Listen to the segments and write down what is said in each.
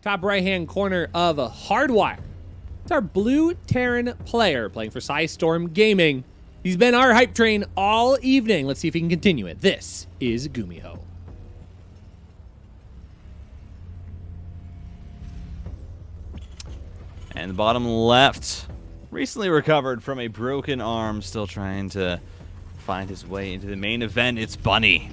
top right-hand corner of Hardwire. It's our blue Terran player playing for Storm Gaming. He's been our hype train all evening. Let's see if he can continue it. This is GUMIHO. And the bottom left, recently recovered from a broken arm, still trying to find his way into the main event. It's Bunny.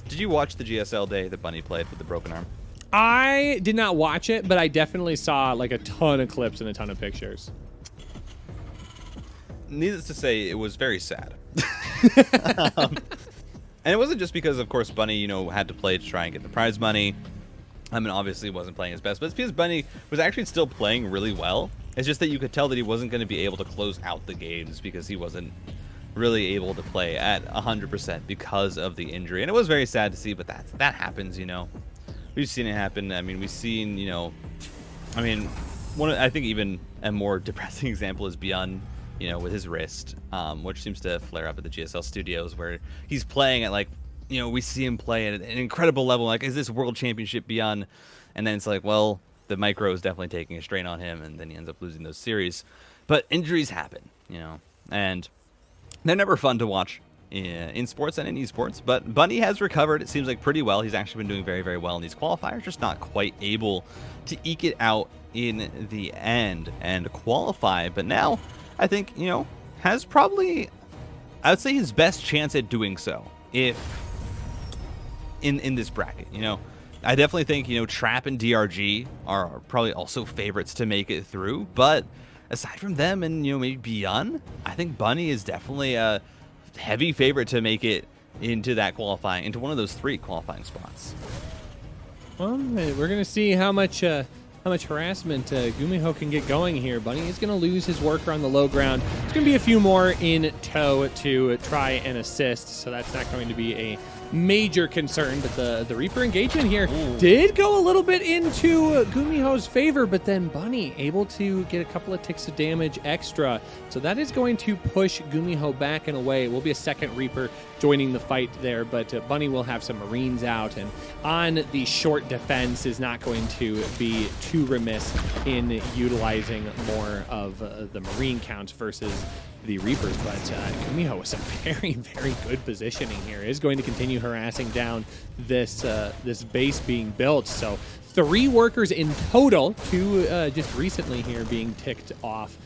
Did you watch the GSL day that Bunny played with the broken arm? I did not watch it, but I definitely saw like a ton of clips and a ton of pictures. Needless to say, it was very sad. And it wasn't just because, of course, Bunny, had to play to try and get the prize money. I mean, obviously, he wasn't playing his best, but it's because Bunny was actually still playing really well. It's just that you could tell that he wasn't going to be able to close out the games because he wasn't really able to play at 100% because of the injury. And it was very sad to see, but that happens, We've seen it happen. I mean, we've seen, I think even a more depressing example is Beyond, with his wrist, which seems to flare up at the GSL studios where he's playing at we see him play at an incredible level. Like, is this world championship Beyond? And then it's like, well, the micro is definitely taking a strain on him, and then he ends up losing those series. But injuries happen, and they're never fun to watch in sports and in esports. But Bunny has recovered, it seems like, pretty well. He's actually been doing very, very well in these qualifiers, just not quite able to eke it out in the end and qualify. But now, I think, has probably, I would say, his best chance at doing so if in this bracket. I definitely think, Trap and DRG are probably also favorites to make it through. But aside from them and, maybe Beyond, I think Bunny is definitely a heavy favorite to make it into one of those 3 qualifying spots. Well, we're going to see how much harassment GUMIHO can get going here. Bunny is going to lose his worker on the low ground. There's going to be a few more in tow to try and assist, so that's not going to be a major concern. But the Reaper engagement here did go a little bit into GUMIHO's favor, but then Bunny able to get a couple of ticks of damage extra. So that is going to push GUMIHO back and away. It will be a second Reaper joining the fight there, but Bunny will have some Marines out, and on the short defense is not going to be too remiss in utilizing more of the Marine counts versus the Reapers. But GUMIHO was a very, very good positioning here. Is going to continue harassing down this base being built. So 3 workers in total, 2 just recently here being ticked off.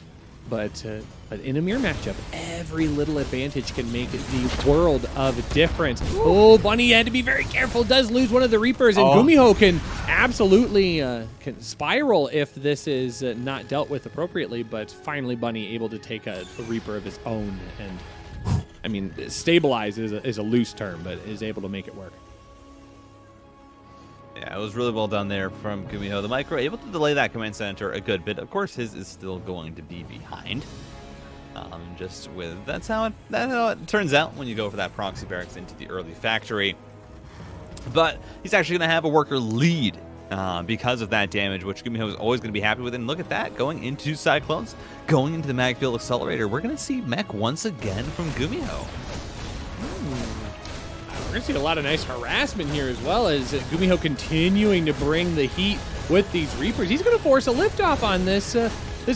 But in a mirror matchup, every little advantage can make the world of difference. Oh, Bunny had to be very careful. Does lose one of the Reapers, and GUMIHO can absolutely can spiral if this is not dealt with appropriately. But finally, Bunny able to take a Reaper of his own, and I mean, stabilize is a loose term, but is able to make it work. Yeah, it was really well done there from GUMIHO. The micro able to delay that command center a good bit. Of course, his is still going to be behind. That's how it turns out when you go for that proxy barracks into the early factory. But he's actually going to have a worker lead because of that damage, which GUMIHO is always going to be happy with. And look at that, going into Cyclones, going into the Magfield Accelerator. We're going to see mech once again from GUMIHO. We're going to see a lot of nice harassment here, as well as GUMIHO continuing to bring the heat with these Reapers. He's going to force a liftoff on this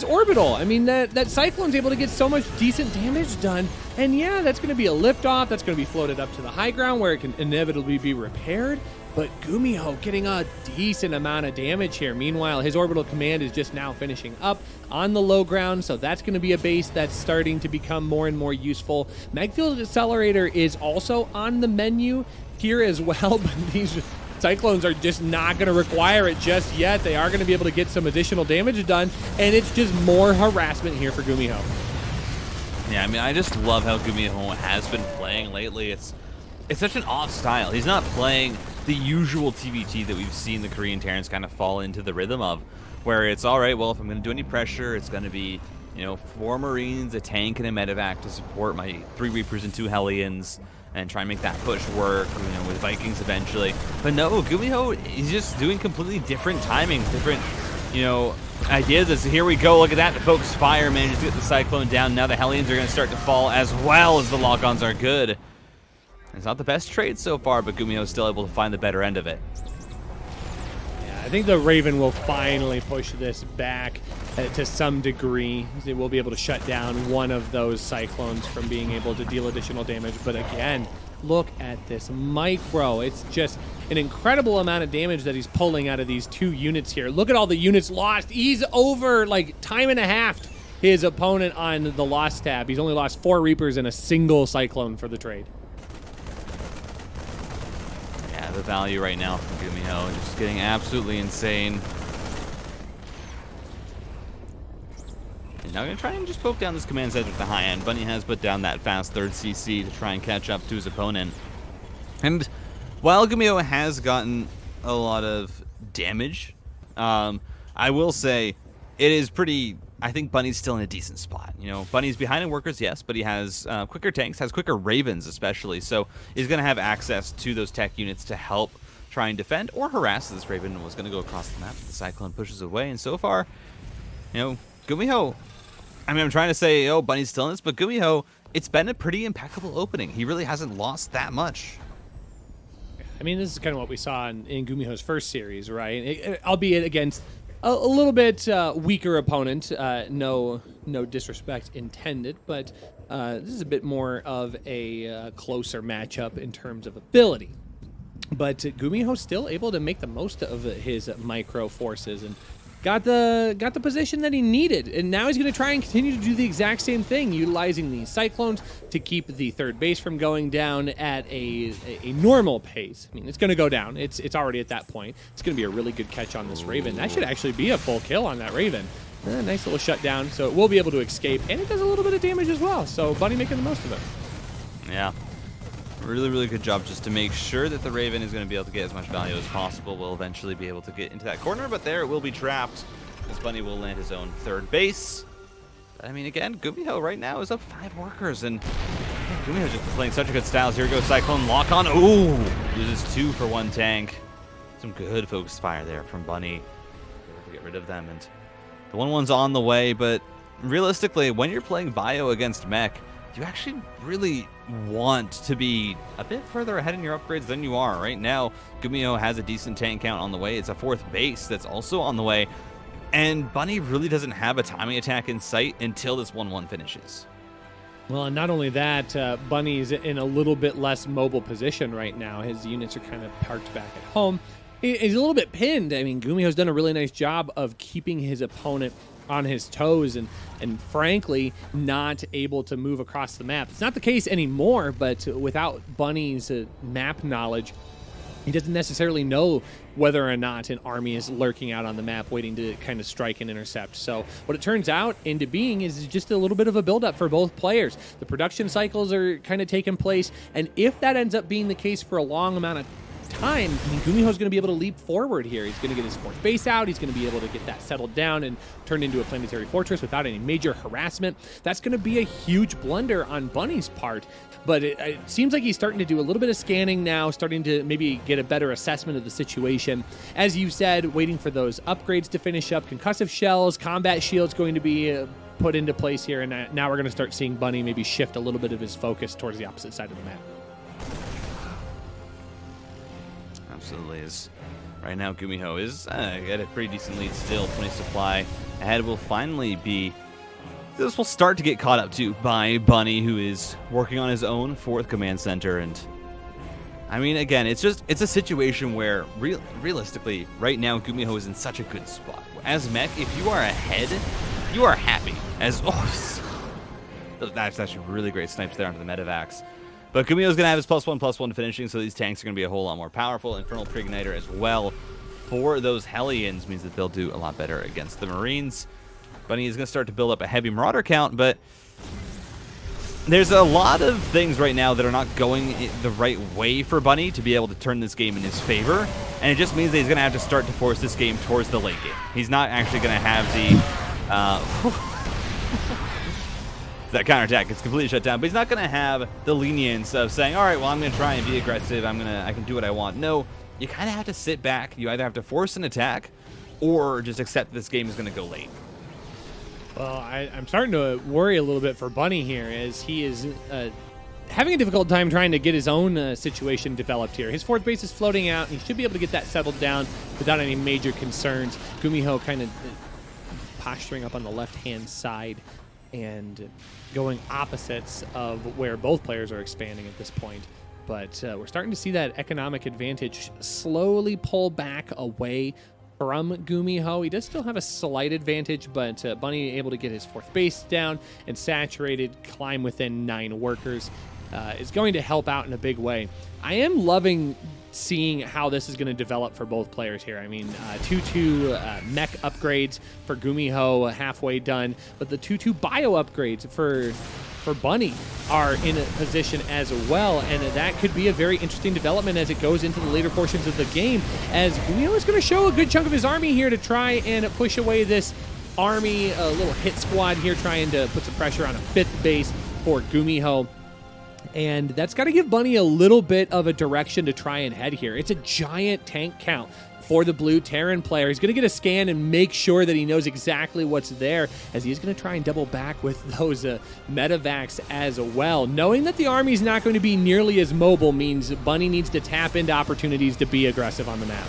orbital. I mean, that Cyclone's able to get so much decent damage done. And yeah, that's going to be a liftoff. That's going to be floated up to the high ground where it can inevitably be repaired. But GUMIHO getting a decent amount of damage here. Meanwhile, his orbital command is just now finishing up on the low ground, so that's going to be a base that's starting to become more and more useful. Magfield Accelerator is also on the menu here as well, but these Cyclones are just not going to require it just yet. They are going to be able to get some additional damage done, and it's just more harassment here for GUMIHO. Yeah, I mean, I just love how GUMIHO has been playing lately. It's such an off style. He's not playing the usual TVT that we've seen the Korean Terrans kind of fall into the rhythm of, where it's, all right, well, if I'm going to do any pressure, it's going to be, 4 Marines, a tank, and a medevac to support my 3 Reapers and 2 Hellions, and try and make that push work, with Vikings eventually. But no, GUMIHO is just doing completely different timings, different, ideas. As here we go, look at that. The Focus Fire manages to get the Cyclone down. Now the Hellions are going to start to fall as well as the lock-ons are good. It's not the best trade so far, but GUMIHO is still able to find the better end of it. Yeah, I think the Raven will finally push this back to some degree. It will be able to shut down one of those Cyclones from being able to deal additional damage. But again, look at this micro. It's just an incredible amount of damage that he's pulling out of these 2 units here. Look at all the units lost. He's over like time and a half his opponent on the loss tab. He's only lost 4 Reapers and a single Cyclone for the trade. Yeah, the value right now from GUMIHO is just getting absolutely insane. And now I'm going to try and just poke down this command center at the high end. Bunny has put down that fast 3rd CC to try and catch up to his opponent. And while GUMIHO has gotten a lot of damage, I will say it is pretty... I think Bunny's still in a decent spot. You know, Bunny's behind in workers, yes, but he has quicker tanks, has quicker Ravens especially, so he's going to have access to those tech units to help try and defend or harass. This Raven was going to go across the map. The Cyclone pushes away, and so far, you know, GUMIHO, I mean, I'm trying to say, oh, Bunny's still in this, but GUMIHO, it's been a pretty impeccable opening. He really hasn't lost that much. I mean, this is kind of what we saw in GUMIHO's first series, right? Albeit against a little bit weaker opponent. No disrespect intended, but this is a bit more of a closer matchup in terms of ability. But GUMIHO's still able to make the most of his micro forces and got the position that he needed. And now he's going to try and continue to do the exact same thing, utilizing these Cyclones to keep the 3rd base from going down at a normal pace. I mean, it's going to go down. It's already at that point. It's going to be a really good catch on this Raven. That should actually be a full kill on that Raven. Nice little shutdown, so it will be able to escape, and it does a little bit of damage as well. So Bunny making the most of it. Yeah. Really, really good job just to make sure that the Raven is going to be able to get as much value as possible. We'll eventually be able to get into that corner, but there it will be trapped as Bunny will land his own 3rd base. But, I mean, again, GUMIHO right now is up 5 workers, and GUMIHO just playing such a good style. Here goes Cyclone, lock on. Ooh, loses 2 for 1 tank. Some good focused fire there from Bunny. Get rid of them, and the 1-1's on the way, but realistically, when you're playing bio against mech, you actually really want to be a bit further ahead in your upgrades than you are. Right now, GUMIHO has a decent tank count on the way. It's a 4th base that's also on the way. And Bunny really doesn't have a timing attack in sight until this 1-1 finishes. Well, and not only that, Bunny's in a little bit less mobile position right now. His units are kind of parked back at home. He's a little bit pinned. I mean, GUMIHO's done a really nice job of keeping his opponent on his toes and frankly not able to move across the map. It's not the case anymore, but without Bunny's map knowledge, he doesn't necessarily know whether or not an army is lurking out on the map waiting to kind of strike and intercept. So what it turns out into being is just a little bit of a buildup for both players. The production cycles are kind of taking place, and if that ends up being the case for a long amount of time, I mean, GUMIHO's going to be able to leap forward here. He's going to get his 4th base out. He's going to be able to get that settled down and turned into a planetary fortress without any major harassment. That's going to be a huge blunder on Bunny's part, but it seems like he's starting to do a little bit of scanning now, starting to maybe get a better assessment of the situation. As you said, waiting for those upgrades to finish up. Concussive shells, combat shields going to be put into place here, and now we're going to start seeing Bunny maybe shift a little bit of his focus towards the opposite side of the map. Absolutely is. Right now, GUMIHO is at a pretty decent lead still. 20 supply ahead will finally be... This will start to get caught up to by Bunny, who is working on his own 4th command center. And I mean, again, it's a situation where realistically, right now, GUMIHO is in such a good spot. As mech, if you are ahead, you are happy. As that's actually really great snipes there onto the Medivacs. But GUMIHO's going to have his +1/+1 finishing, so these tanks are going to be a whole lot more powerful. Infernal Pre-Igniter as well for those Hellions means that they'll do a lot better against the Marines. Bunny is going to start to build up a heavy Marauder count, but there's a lot of things right now that are not going the right way for Bunny to be able to turn this game in his favor, and it just means that he's going to have to start to force this game towards the late game. He's not actually going to have the... that counterattack gets completely shut down, but he's not going to have the lenience of saying, all right, well, I'm going to try and be aggressive. I can do what I want. No, you kind of have to sit back. You either have to force an attack or just accept this game is going to go late. Well, I'm starting to worry a little bit for Bunny here, as he is having a difficult time trying to get his own situation developed here. His fourth base is floating out, and he should be able to get that settled down without any major concerns. GUMIHO kind of posturing up on the left-hand side and going opposites of where both players are expanding at this point. But we're starting to see that economic advantage slowly pull back away from GUMIHO. He does still have a slight advantage, but Bunny able to get his fourth base down and saturated, climb within 9 workers is going to help out in a big way. I am loving seeing how this is going to develop for both players here. I mean, 2-2 mech upgrades for GUMIHO halfway done, but the 2-2 bio upgrades for Bunny are in a position as well, and that could be a very interesting development as it goes into the later portions of the game, as GUMIHO is going to show a good chunk of his army here to try and push away this army, a little hit squad here trying to put some pressure on a 5th base for GUMIHO. And that's got to give Bunny a little bit of a direction to try and head here. It's a giant tank count for the blue Terran player. He's going to get a scan and make sure that he knows exactly what's there, as he's going to try and double back with those medevacs as well. Knowing that the army's not going to be nearly as mobile means Bunny needs to tap into opportunities to be aggressive on the map.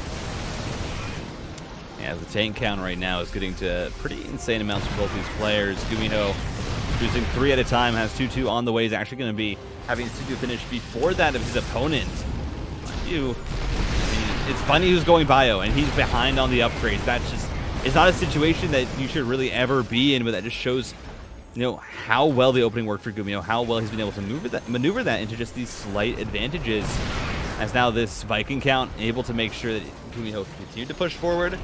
Yeah, the tank count right now is getting to pretty insane amounts for both these players. GUMIHO using 3 at a time, has 2-2 on the way, is actually going to be having 2-2 finish before that of his opponent. It's Bunny who's going bio, and he's behind on the upgrades. That's just, it's not a situation that you should really ever be in, but that just shows, you know, how well the opening worked for GUMIHO, how well he's been able to maneuver that into just these slight advantages. As now this Viking count able to make sure that GUMIHO can continue to push forward,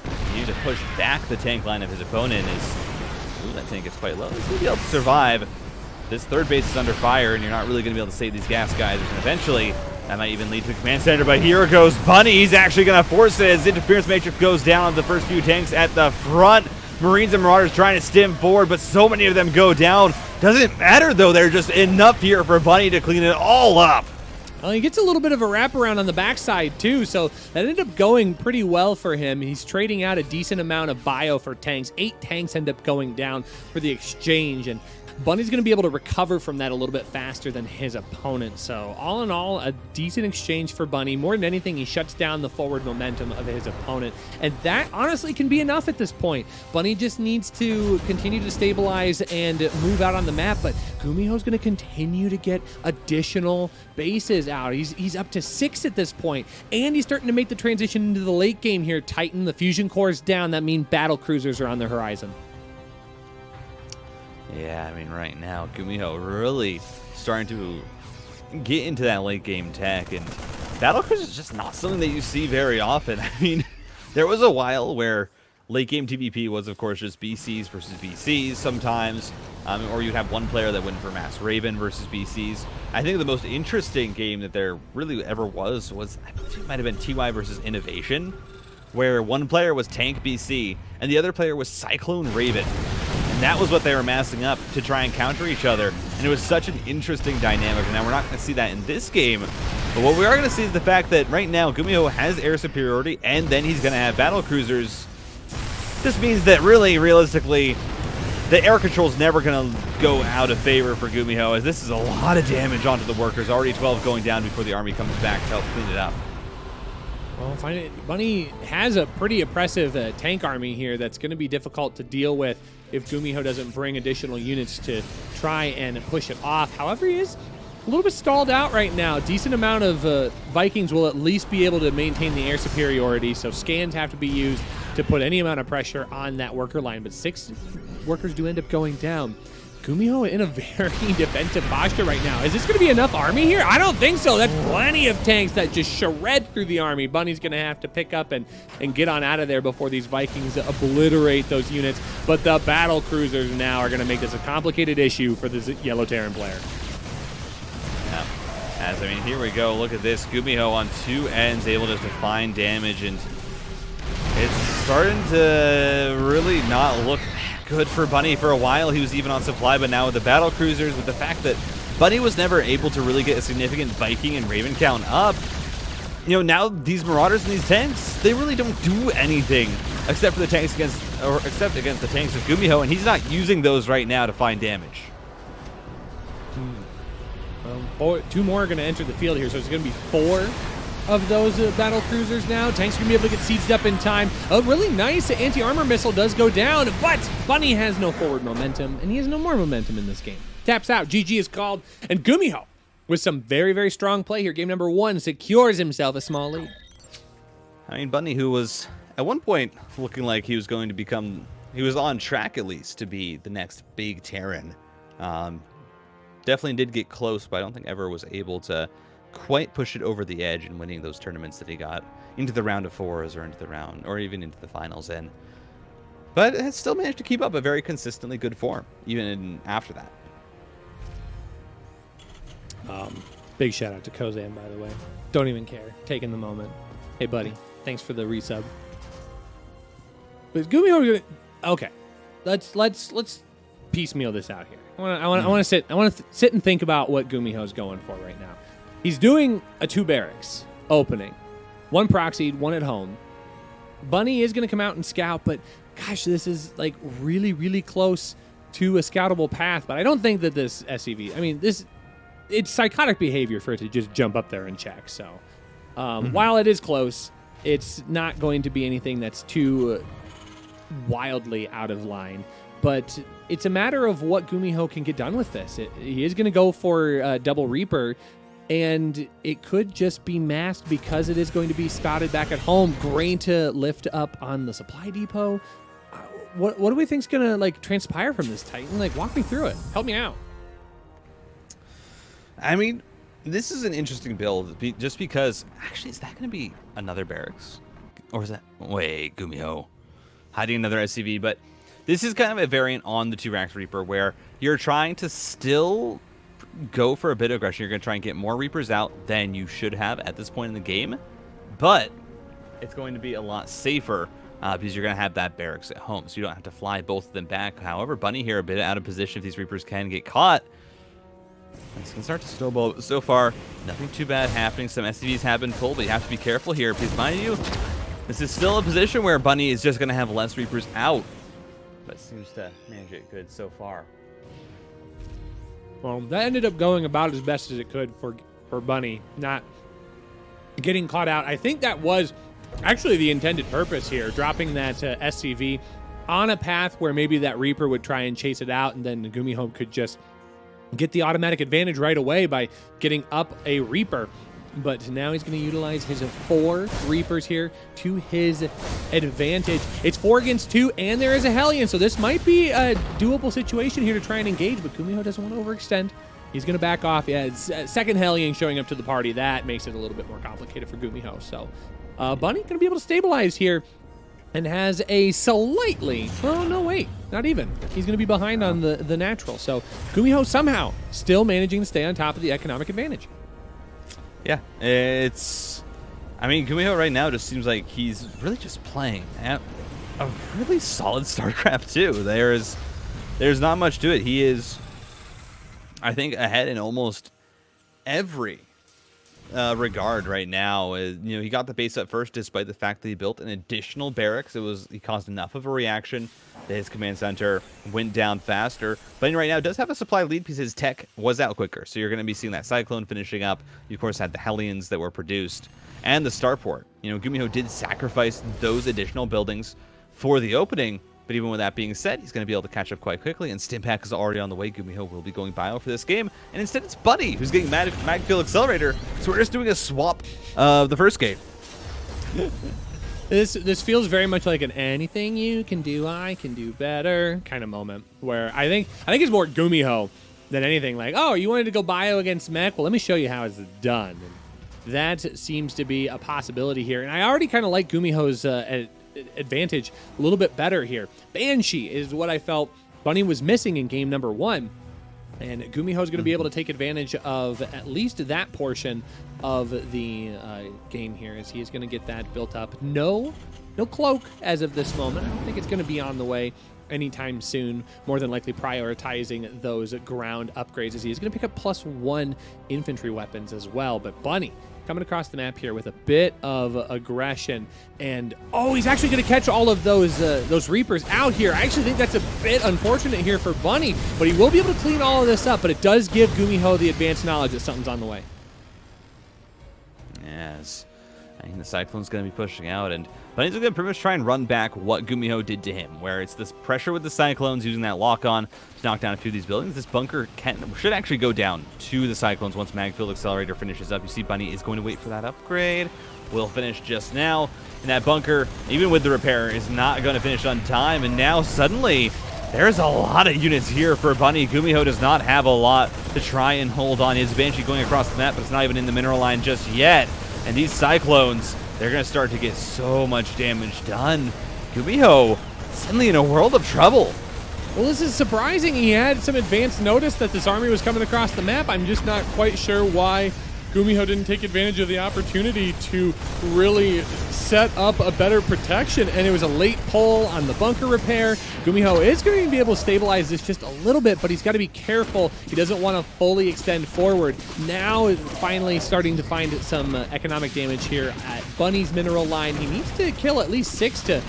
continue to push back the tank line of his opponent. Ooh, that tank is quite low. He's going to be able to survive. This 3rd base is under fire, and you're not really going to be able to save these gas guys, and eventually that might even lead to the command center, but here goes Bunny. He's actually going to force it as interference matrix goes down on the first few tanks at the front. Marines and Marauders trying to stem forward, but so many of them go down. Doesn't matter, though. They're just enough here for Bunny to clean it all up. Well, he gets a little bit of a wraparound on the backside, too, so that ended up going pretty well for him. He's trading out a decent amount of bio for tanks. 8 tanks end up going down for the exchange, and Bunny's going to be able to recover from that a little bit faster than his opponent. So all in all, a decent exchange for Bunny. More than anything, he shuts down the forward momentum of his opponent. And that honestly can be enough at this point. Bunny just needs to continue to stabilize and move out on the map. But GUMIHO's going to continue to get additional bases out. He's up to 6 at this point. And he's starting to make the transition into the late game here. Titan, the fusion core is down. That means battle cruisers are on the horizon. Yeah, I mean, right now, GUMIHO really starting to get into that late game tech, and battlecruisers is just not something that you see very often. I mean, there was a while where late game TVP was, of course, just BCs versus BCs sometimes, or you'd have one player that went for Mass Raven versus BCs. I think the most interesting game that there really ever was, I believe it might have been TY versus Innovation, where one player was Tank BC, and the other player was Cyclone Raven. That was what they were massing up to try and counter each other, and it was such an interesting dynamic. And now we're not going to see that in this game, but what we are going to see is the fact that right now GUMIHO has air superiority, and then he's going to have battle cruisers. This means that really, realistically, the air control is never going to go out of favor for GUMIHO, as this is a lot of damage onto the workers. Already 12 going down before the army comes back to help clean it up. Well, Bunny has a pretty oppressive tank army here that's going to be difficult to deal with if GUMIHO doesn't bring additional units to try and push it off. However, he is a little bit stalled out right now. Decent amount of Vikings will at least be able to maintain the air superiority, so scans have to be used to put any amount of pressure on that worker line, but 6 workers do end up going down. GUMIHO in a very defensive posture right now. Is this going to be enough army here? I don't think so. That's plenty of tanks that just shred through the army. Bunny's going to have to pick up and get on out of there before these Vikings obliterate those units. But the battle cruisers now are going to make this a complicated issue for this yellow Terran player. Yeah. I mean, here we go. Look at this. GUMIHO on 2 ends, able to find damage, and it's starting to really not look good for Bunny. For a while he was even on supply, but now with the battle cruisers, with the fact that Bunny was never able to really get a significant Viking and Raven count up, you know, now these Marauders and these tanks, they really don't do anything except for the tanks against the tanks of GUMIHO, and he's not using those right now to find damage. Two more are going to enter the field here, so it's going to be 4 of those battle cruisers now. Tanks are going to be able to get sieged up in time. A really nice anti-armor missile does go down, but Bunny has no forward momentum, and he has no more momentum in this game. Taps out, GG is called, and GUMIHO, with some very, very strong play here, game number 1, secures himself a small lead. I mean, Bunny, who was at one point looking like he was going to become, he was on track at least to be the next big Terran. Definitely did get close, but I don't think ever was able to quite push it over the edge in winning those tournaments that he got into the round of 4s or into the round, or even into the finals in. But has still managed to keep up a very consistently good form, even after that. Big shout out to Kozan, by the way. Don't even care. Taking the moment. Hey, buddy. Thanks for the resub. But GUMIHO, okay. Let's piecemeal this out here. I want to sit and think about what GUMIHO's going for right now. He's doing a 2 barracks opening, 1 proxied, 1 at home. Bunny is going to come out and scout, but gosh, this is like really, really close to a scoutable path. But I don't think that this SCV, I mean, it's psychotic behavior for it to just jump up there and check. So while it is close, it's not going to be anything that's too wildly out of line. But it's a matter of what GUMIHO can get done with this. He is going to go for double Reaper, and it could just be masked because it is going to be spotted back at home. Grain to lift up on the supply depot. What do we think is going to like transpire from this, Titan? Like, walk me through it. Help me out. I mean, this is an interesting build just because, actually, is that going to be another barracks? Or is that, wait, GUMIHO hiding another SCV? But this is kind of a variant on the 2-Rax Reaper where you're trying to still go for a bit of aggression. You're going to try and get more Reapers out than you should have at this point in the game. But it's going to be a lot safer because you're going to have that barracks at home. So you don't have to fly both of them back. However, Bunny here a bit out of position if these Reapers can get caught. It's going to start to snowball. So far, nothing too bad happening. Some SCVs have been pulled, but you have to be careful here because, mind you, this is still a position where Bunny is just going to have less Reapers out. But seems to manage it good so far. Well, that ended up going about as best as it could for Bunny, not getting caught out. I think that was actually the intended purpose here, dropping that SCV on a path where maybe that Reaper would try and chase it out, and then GUMIHO could just get the automatic advantage right away by getting up a Reaper. But now he's going to utilize his 4 Reapers here to his advantage. It's 4 against 2, and there is a Hellion, so this might be a doable situation here to try and engage, but GUMIHO doesn't want to overextend. He's going to back off. Yeah, it's second Hellion showing up to the party. That makes it a little bit more complicated for GUMIHO. So Bunny going to be able to stabilize here and has a slightly, well, no, wait, not even. He's going to be behind on the natural. So GUMIHO somehow still managing to stay on top of the economic advantage. Yeah, it's... I mean, GUMIHO right now just seems like he's really just playing at a really solid StarCraft 2. There's not much to it. He is, I think, ahead in almost every regard right now. He got the base up first despite the fact that he built an additional barracks. He caused enough of a reaction that his command center went down faster. But right now does have a supply lead because his tech was out quicker. So you're going to be seeing that Cyclone finishing up. You, of course, had the Hellions that were produced and the Starport. GUMIHO did sacrifice those additional buildings for the opening. But even with that being said, he's going to be able to catch up quite quickly, and Stimpack is already on the way. GUMIHO will be going bio for this game, and instead it's Bunny who's getting Mag Fuel Accelerator, so we're just doing a swap of the first game. This feels very much like an anything you can do, I can do better kind of moment, where I think it's more GUMIHO than anything like, oh, you wanted to go bio against Mech? Well, let me show you how it's done. And that seems to be a possibility here, and I already kind of like GUMIHO's advantage a little bit better here. Banshee is what I felt Bunny was missing in game number 1, and GUMIHO is going to be able to take advantage of at least that portion of the game here, as he is going to get that built up. No cloak as of this moment. I don't think it's going to be on the way anytime soon, more than likely prioritizing those ground upgrades, as he is going to pick up +1 infantry weapons as well. But Bunny coming across the map here with a bit of aggression, and oh, he's actually going to catch all of those Reapers out here. I actually think that's a bit unfortunate here for Bunny, but he will be able to clean all of this up, but it does give GUMIHO the advanced knowledge that something's on the way. Yes. I think the Cyclone's going to be pushing out, and Bunny's going to pretty much try and run back what GUMIHO did to him, where it's this pressure with the Cyclones, using that lock-on to knock down a few of these buildings. This bunker should actually go down to the Cyclones once Magfield Accelerator finishes up. You see Bunny is going to wait for that upgrade. Will finish just now, and that bunker, even with the repair, is not going to finish on time, and now suddenly there's a lot of units here for Bunny. GUMIHO does not have a lot to try and hold on. His Banshee going across the map, but it's not even in the mineral line just yet. And these Cyclones, they're going to start to get so much damage done. GUMIHO suddenly in a world of trouble. Well, this is surprising. He had some advanced notice that this army was coming across the map. I'm just not quite sure why GUMIHO didn't take advantage of the opportunity to really set up a better protection, and it was a late pull on the bunker repair. GUMIHO is going to be able to stabilize this just a little bit, but he's got to be careful. He doesn't want to fully extend forward. Now, finally starting to find some economic damage here at Bunny's mineral line. He needs to kill at least 6 to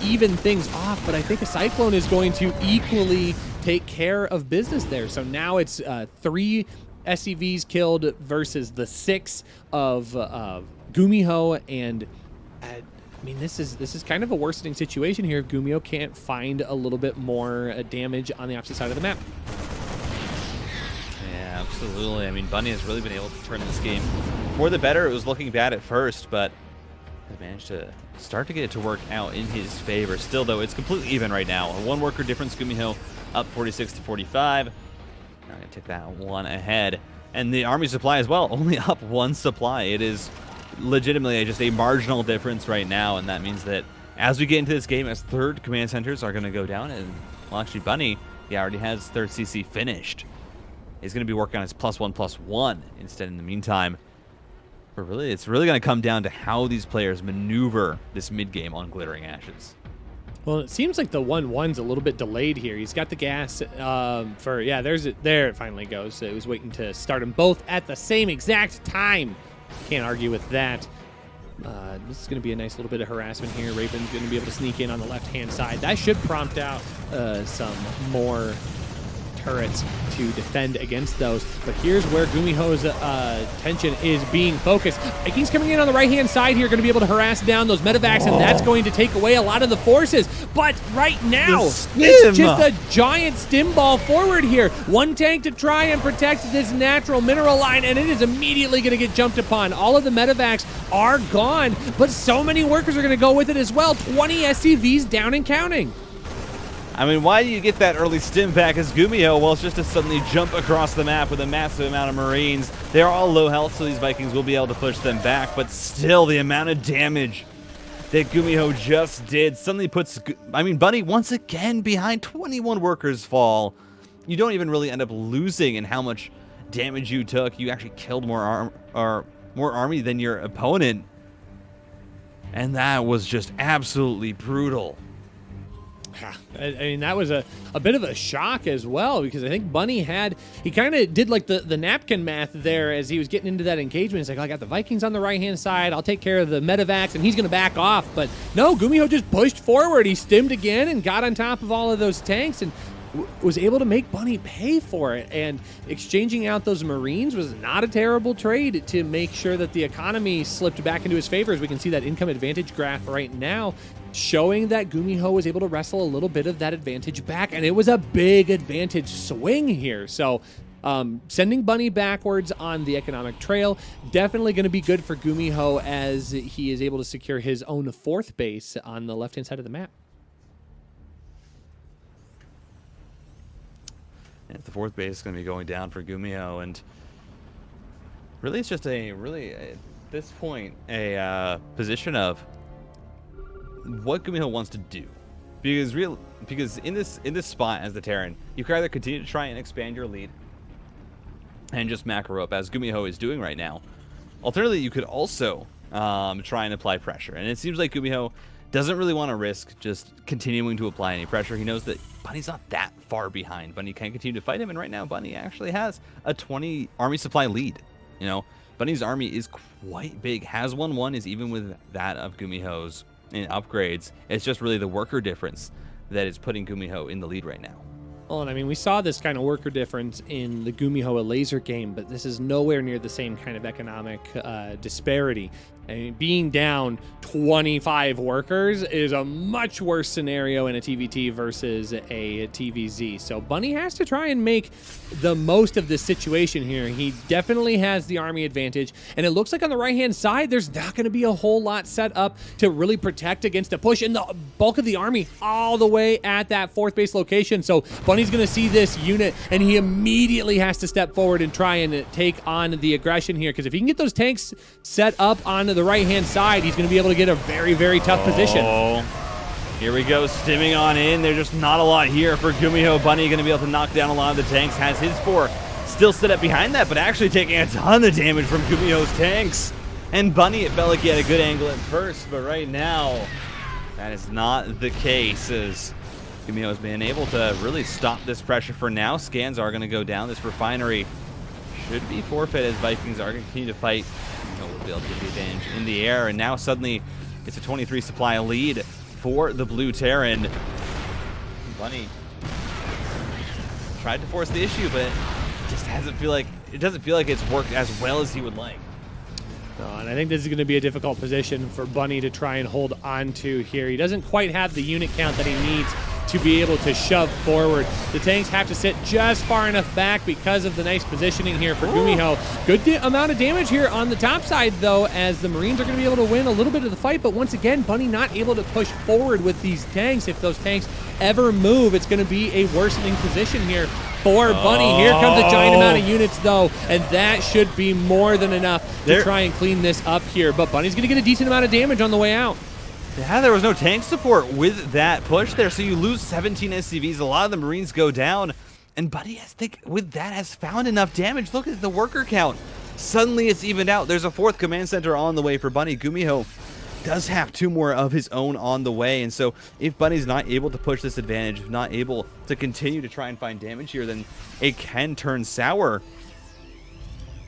even things off, but I think a Cyclone is going to equally take care of business there. So now it's 3 SCVs killed versus the 6 of GUMIHO, and I mean, this is kind of a worsening situation here if GUMIHO can't find a little bit more damage on the opposite side of the map. Yeah, absolutely. I mean, Bunny has really been able to turn this game for the better. It was looking bad at first, but has managed to start to get it to work out in his favor. Still, though, it's completely even right now. A 1 worker difference. GUMIHO up 46 to 45. Now I'm going to take that one ahead. And the army supply as well, only up 1 supply. It is legitimately just a marginal difference right now, and that means that as we get into this game, as 3rd command centers are going to go down, and well, actually Bunny, he already has 3rd CC finished. He's going to be working on his +1/+1 instead in the meantime. But really, it's really going to come down to how these players maneuver this mid-game on Glittering Ashes. Well, it seems like the 1-1's a little bit delayed here. He's got the gas for, yeah, there it finally goes. It was waiting to start them both at the same exact time. Can't argue with that. This is going to be a nice little bit of harassment here. Raven's going to be able to sneak in on the left-hand side. That should prompt out some more turrets to defend against those. But here's where GUMIHO's attention is being focused. Vikings coming in on the right-hand side here, going to be able to harass down those medevacs, and that's going to take away a lot of the forces. But right now, it's just a giant stim ball forward here. 1 tank to try and protect this natural mineral line, and it is immediately going to get jumped upon. All of the medevacs are gone, but so many workers are going to go with it as well. 20 SCVs down and counting. I mean, why do you get that early stim back as GUMIHO? Well, it's just to suddenly jump across the map with a massive amount of Marines. They're all low health, so these Vikings will be able to push them back, but still the amount of damage that GUMIHO just did suddenly puts, I mean, Bunny once again behind. 21 workers fall. You don't even really end up losing in how much damage you took. You actually killed more army than your opponent. And that was just absolutely brutal. I mean, that was a bit of a shock as well, because I think Bunny he kind of did like the napkin math there as he was getting into that engagement. It's like, I got the Vikings on the right-hand side, I'll take care of the medevacs, and he's going to back off. But no, GUMIHO just pushed forward. He stimmed again and got on top of all of those tanks and was able to make Bunny pay for it. And exchanging out those Marines was not a terrible trade to make sure that the economy slipped back into his favor, as we can see that income advantage graph right now, showing that GUMIHO was able to wrestle a little bit of that advantage back, and it was a big advantage swing here. So sending Bunny backwards on the economic trail, definitely going to be good for GUMIHO as he is able to secure his own 4th base on the left-hand side of the map. And the 4th base is going to be going down for GUMIHO, and really it's just at this point, a position of what GUMIHO wants to do, because in this spot as the Terran, you can either continue to try and expand your lead and just macro up as GUMIHO is doing right now. Alternatively, you could also try and apply pressure, and it seems like GUMIHO doesn't really want to risk just continuing to apply any pressure. He knows that Bunny's not that far behind. Bunny can continue to fight him, and right now Bunny actually has a 20 army supply lead. You know, Bunny's army is quite big. Has 1-1 is even with that of GUMIHO's in upgrades. It's just really the worker difference that is putting GUMIHO in the lead right now. Well, and I mean, we saw this kind of worker difference in the GUMIHO laser game, but this is nowhere near the same kind of economic disparity. I mean, being down 25 workers is a much worse scenario in a TVT versus a TVZ. So Bunny has to try and make the most of this situation here. He definitely has the army advantage, and it looks like on the right-hand side, there's not going to be a whole lot set up to really protect against a push, and the bulk of the army all the way at that 4th base location. So Bunny's going to see this unit, and he immediately has to step forward and try and take on the aggression here, because if he can get those tanks set up on the right-hand side, he's going to be able to get a very, very tough position. Here we go, stimming on in. There's just not a lot here for GUMIHO. Bunny going to be able to knock down a lot of the tanks. Has his 4 still set up behind that, but actually taking a ton of damage from GUMIHO's tanks. And Bunny, it felt like he had a good angle at first, but right now, that is not the case, as GUMIHO has been able to really stop this pressure for now. Scans are going to go down. This refinery should be forfeit as Vikings are going to continue to fight. Will be able to get the advantage in the air, and now suddenly it's a 23 supply lead for the Blue Terran. Bunny tried to force the issue, but it just doesn't feel like it's worked as well as he would like. And I think this is going to be a difficult position for Bunny to try and hold on to here. He doesn't quite have the unit count that he needs to be able to shove forward. The tanks have to sit just far enough back because of the nice positioning here for GUMIHO. Good amount of damage here on the top side, though, as the Marines are going to be able to win a little bit of the fight, but once again, Bunny not able to push forward with these tanks. If those tanks ever move, it's going to be a worsening position here for Bunny. Here comes a giant amount of units, though, and that should be more than enough to try and clean this up here, but Bunny's going to get a decent amount of damage on the way out. Yeah, there was no tank support with that push there, so you lose 17 SCVs. A lot of the Marines go down, and Bunny, I think, with that has found enough damage. Look at the worker count. Suddenly it's evened out. There's a 4th command center on the way for Bunny. GUMIHO does have 2 more of his own on the way, and so if Bunny's not able to push this advantage, not able to continue to try and find damage here, then it can turn sour.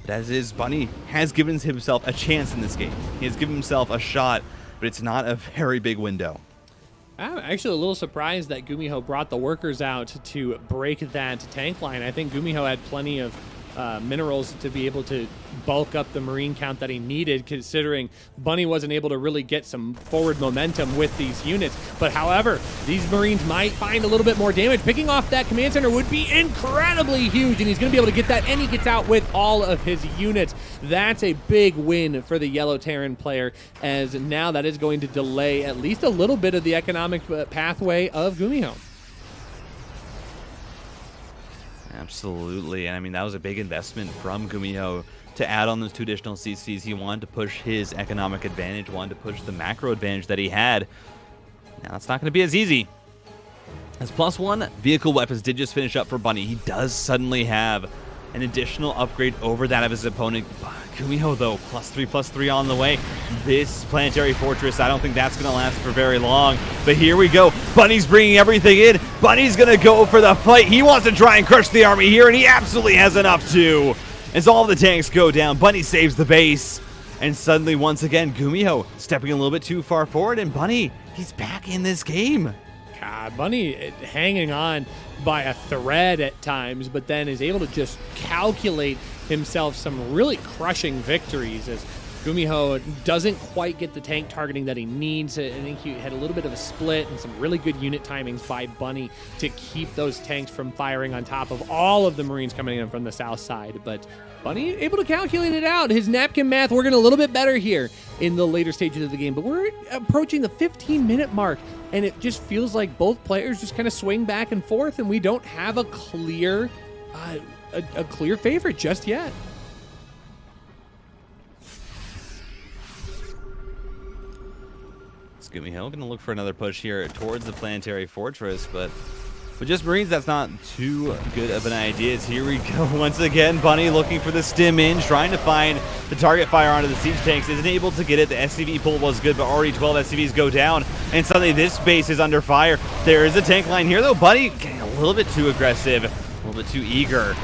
But as is, Bunny has given himself a chance in this game. He has given himself a shot, but it's not a very big window. I'm actually a little surprised that GUMIHO brought the workers out to break that tank line. I think GUMIHO had plenty of minerals to be able to bulk up the Marine count that he needed, considering Bunny wasn't able to really get some forward momentum with these units. But however, these Marines might find a little bit more damage. Picking off that command center would be incredibly huge, and he's going to be able to get that, and he gets out with all of his units. That's a big win for the Yellow Terran player, as now that is going to delay at least a little bit of the economic pathway of GUMIHO. Absolutely, and I mean, that was a big investment from GUMIHO to add on those 2 additional CCs. He wanted to push his economic advantage, wanted to push the macro advantage that he had. Now it's not going to be as easy. As +1 vehicle weapons did just finish up for Bunny, he does suddenly have an additional upgrade over that of his opponent. GUMIHO, though, +3/+3 on the way. This planetary fortress, I don't think that's going to last for very long. But here we go. Bunny's bringing everything in. Bunny's going to go for the fight. He wants to try and crush the army here, and he absolutely has enough to. As all the tanks go down, Bunny saves the base. And suddenly, once again, GUMIHO stepping a little bit too far forward, and Bunny, he's back in this game. God, Bunny hanging on by a thread at times, but then is able to just calculate himself some really crushing victories, as GUMIHO doesn't quite get the tank targeting that he needs. I think he had a little bit of a split and some really good unit timings by Bunny to keep those tanks from firing on top of all of the Marines coming in from the south side. But Bunny able to calculate it out. His napkin math working a little bit better here in the later stages of the game, but we're approaching the 15-minute mark, and it just feels like both players just kind of swing back and forth, and we don't have a clear favorite just yet. GUMIHO going to look for another push here towards the planetary fortress, but with just Marines, that's not too good of an idea. As here we go once again. Bunny looking for the stim in, trying to find the target fire onto the siege tanks. Isn't able to get it. The SCV pull was good, but already 12 SCVs go down, and suddenly this base is under fire. There is a tank line here, though. Bunny getting a little bit too aggressive, a little bit too eager.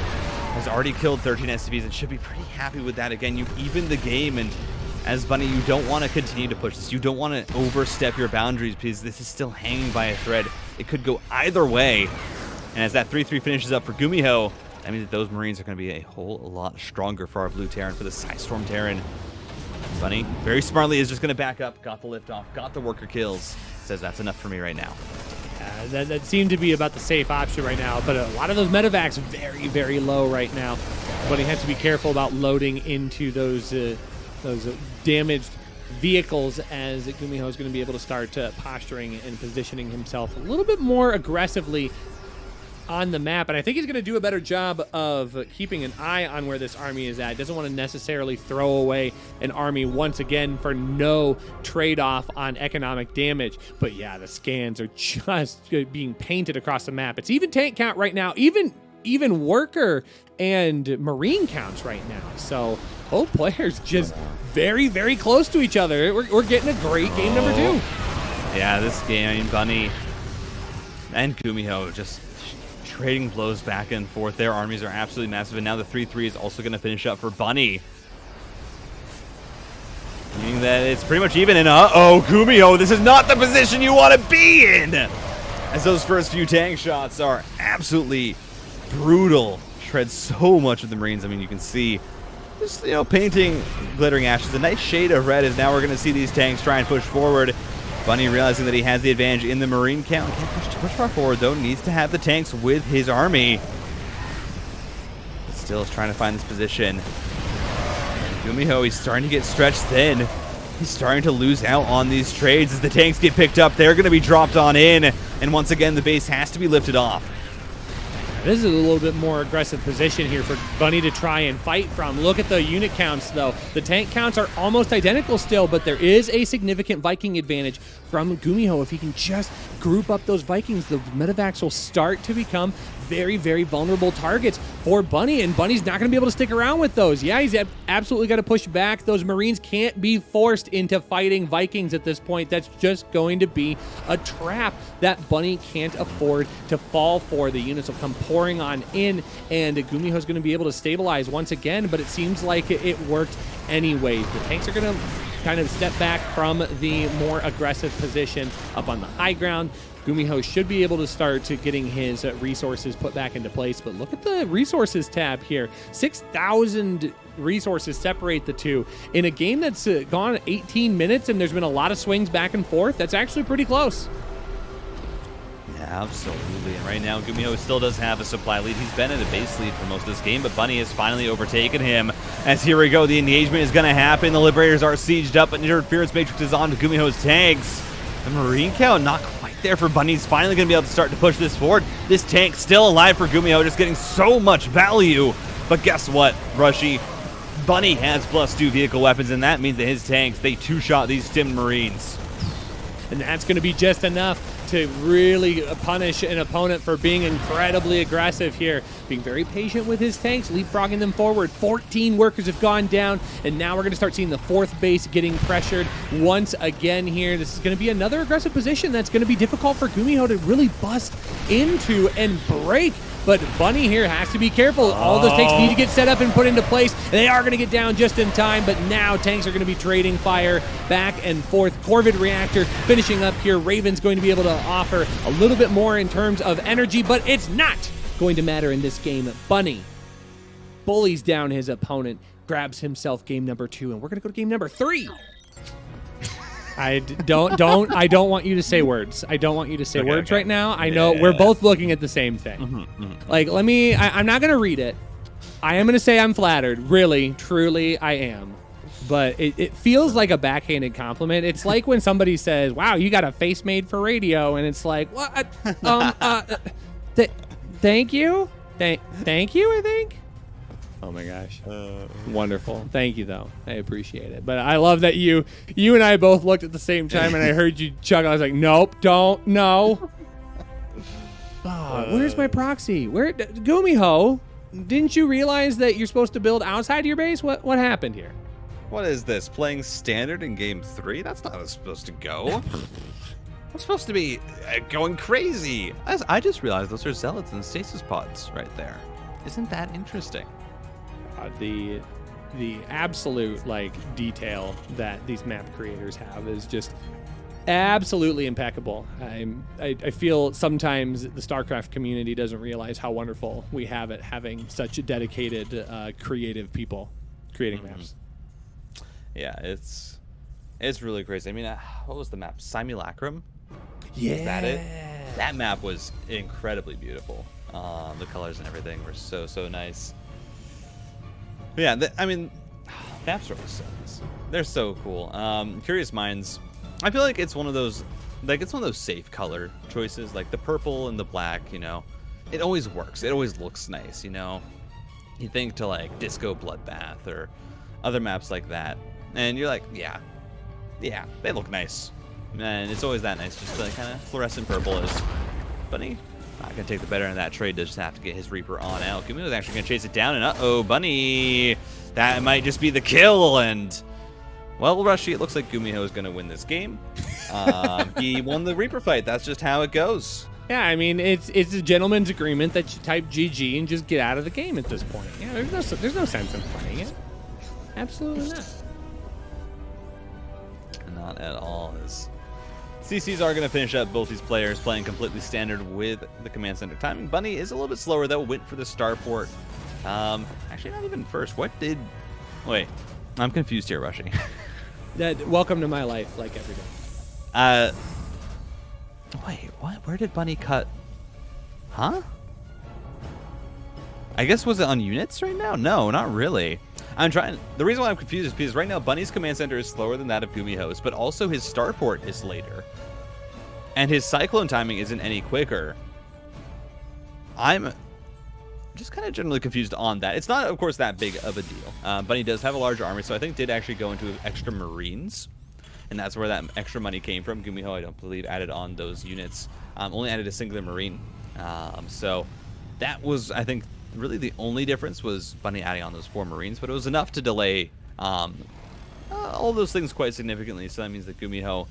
As has already killed 13 SCVs and should be pretty happy with that. Again, you even the game, and as Bunny, you don't want to continue to push this. You don't want to overstep your boundaries because this is still hanging by a thread. It could go either way. And as that 3-3 finishes up for GUMIHO, that means that those Marines are going to be a whole lot stronger for our blue Terran, for the Psystorm Terran. Bunny, very smartly, is just going to back up, got the lift off, got the worker kills. Says that's enough for me right now. That seemed to be about the safe option right now, but a lot of those medevacs very, very low right now. But he has to be careful about loading into those damaged vehicles, as GUMIHO is going to be able to start posturing and positioning himself a little bit more aggressively on the map. And I think he's going to do a better job of keeping an eye on where this army is at. Doesn't want to necessarily throw away an army once again for no trade-off on economic damage. But yeah, the scans are just being painted across the map. It's even tank count right now, even worker and marine counts right now. So both players just very, very close to each other. We're getting a great game number 2. Yeah, this game, I mean, Bunny and GUMIHO just trading blows back and forth. Their armies are absolutely massive, and now the 3-3 is also going to finish up for Bunny. Meaning that it's pretty much even, and GUMIHO, this is not the position you want to be in! As those first few tank shots are absolutely brutal. Shreds so much of the Marines. I mean, you can see just, painting glittering ashes. A nice shade of red, as now we're going to see these tanks try and push forward. Bunny realizing that he has the advantage in the Marine count. Can't push too much far forward, though. Needs to have the tanks with his army. But still is trying to find this position. GUMIHO, he's starting to get stretched thin. He's starting to lose out on these trades. As the tanks get picked up, they're going to be dropped on in. And once again, the base has to be lifted off. This is a little bit more aggressive position here for Bunny to try and fight from. Look at the unit counts, though. The tank counts are almost identical still, but there is a significant Viking advantage from GUMIHO. If he can just group up those Vikings, the medevacs will start to become very, very vulnerable targets for Bunny, and Bunny's not going to be able to stick around with those. Yeah, he's absolutely got to push back. Those Marines can't be forced into fighting Vikings at this point. That's just going to be a trap that Bunny can't afford to fall for. The units will come pouring on in, and GUMIHO's going to be able to stabilize once again, but it seems like it worked anyways. The tanks are going to kind of step back from the more aggressive position up on the high ground. GUMIHO should be able to start getting his resources put back into place, but look at the resources tab here. 6,000 resources separate the two. In a game that's gone 18 minutes and there's been a lot of swings back and forth, that's actually pretty close. Yeah, absolutely. And right now, GUMIHO still does have a supply lead. He's been in a base lead for most of this game, but Bunny has finally overtaken him. As here we go, the engagement is going to happen. The Liberators are sieged up, but Interference Matrix is on to GUMIHO's tanks. The Marine count not quite there for Bunny. He's finally going to be able to start to push this forward. This tank still alive for GUMIHO, just getting so much value. But guess what, Rushi? Bunny has +2 vehicle weapons, and that means that his tanks, they two-shot these stimmed Marines. And that's going to be just enough to really punish an opponent for being incredibly aggressive here. Being very patient with his tanks, leapfrogging them forward. 14 workers have gone down, and now we're going to start seeing the 4th base getting pressured once again here. This is going to be another aggressive position that's going to be difficult for GUMIHO to really bust into and break. But Bunny here has to be careful. All those tanks need to get set up and put into place. They are going to get down just in time, but now tanks are going to be trading fire back and forth. Corvid Reactor finishing up here. Raven's going to be able to offer a little bit more in terms of energy, but it's not going to matter in this game. Bunny bullies down his opponent, grabs himself game number 2, and we're going to go to game number 3. I don't want you to say words. I don't want you to say words right now. I know we're both looking at the same thing. Like, I'm not going to read it. I am going to say I'm flattered. Really, truly, I am. But it feels like a backhanded compliment. It's like when somebody says, wow, you got a face made for radio. And it's like, what? Thank you? Thank you, I think? Oh my gosh. Wonderful. Thank you, though. I appreciate it. But I love that you and I both looked at the same time, and I heard you chuckle. I was like, nope, don't, no. Where's my proxy? GUMIHO, didn't you realize that you're supposed to build outside your base? What happened here? What is this? Playing standard in game 3? That's not how it's supposed to go. I'm supposed to be going crazy. I just realized those are zealots and stasis pods right there. Isn't that interesting? about. The absolute like detail that these map creators have is just absolutely impeccable. I feel sometimes the StarCraft community doesn't realize how wonderful we have it having such a dedicated, creative people creating maps. Yeah, it's really crazy. I mean, what was the map? Simulacrum? Yeah. Is that it? That map was incredibly beautiful. The colors and everything were so nice. But yeah, I mean, maps are always so nice. They're so cool. Curious Minds, I feel like it's one of those safe color choices, like the purple and the black, you know. It always works. It always looks nice, you know. You think to like Disco Bloodbath or other maps like that, and you're like, yeah, they look nice. And it's always that nice, just like kind of fluorescent purple is. Bunny not gonna take the better in that trade, does just have to get his Reaper on out. GUMIHO's actually gonna chase it down, and uh-oh, Bunny, that might just be the kill, and well, Rushi, it looks like GUMIHO is gonna win this game. He won the Reaper fight. That's just how it goes. Yeah, I mean, it's a gentleman's agreement that you type GG and just get out of the game at this point. Yeah, there's no sense in playing it. Absolutely not. Not at all. As CCs are going to finish up both these players playing completely standard with the command center timing. Bunny is a little bit slower though. Went for the starport. Actually, not even first. Wait, I'm confused here, Rushi. Welcome to my life, like every day. Wait, what? Where did Bunny cut? Huh? I guess, was it on units right now? No, not really. The reason why I'm confused is because right now Bunny's command center is slower than that of GUMIHO's, but also his starport is later. And his cyclone timing isn't any quicker. I'm just kind of generally confused on that. It's not, of course, that big of a deal. Bunny does have a larger army, so I think did actually go into extra Marines. And that's where that extra money came from. GUMIHO, I don't believe, added on those units. Only added a singular Marine. So that was, I think, really the only difference was Bunny adding on those 4 Marines. But it was enough to delay all those things quite significantly. So that means that GUMIHO